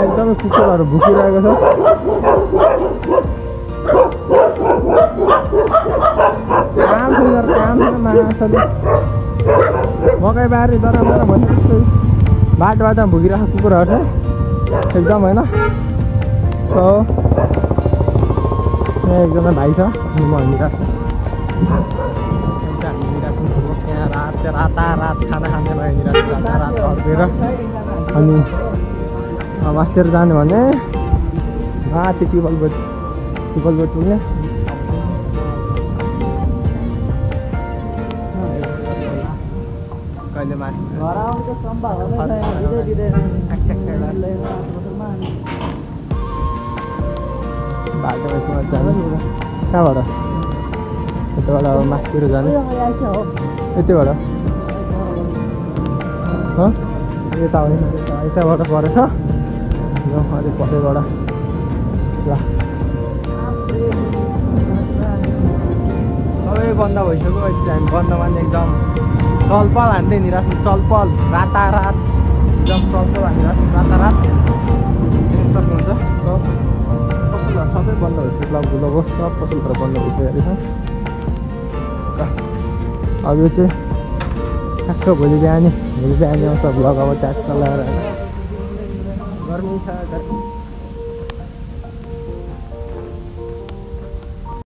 एकदमै कुकुरहरू भुकिरहेको छ। काम छैन माछाले मकै बारी दराम भन्ने बाटो बाटोमा भुकिरहेको कुकुरहरू छ एकदम होइन। सो यहाँ एकजना भाइ छ अनि म हिँडिरहेको छु। त्यहाँ रात खाना खाने भयो हिँडिरहेको छु रात अर्केर। अनि अस्तिर जाने भने माथि टिबल बोट पुग्ने। कहिले माथि बाटोमा जाने कहाँबाट यताबाट अब माथितिर जाने यतिबाट यता होइन यताबाट परेछ अलिक पछिबाट ल सबै बन्द भइसक्यो। हामी बन्दमा एकदम चलपल हान्दै हिँडिरहेको छु। चलपल रातारात एकदम चलपल हानिरहेको छु रातारात देख्न सक्नुहुन्छ। पसलहरू सबै बन्द भइसक्यो। ब्लग ब्लग सब पसलहरू बन्द भइसकेको छ। अब यो चाहिँ ठ्याक्क भोलि बिहानी आउँछ ब्लग अब ट्याक्क लगाएर गर्मी छ।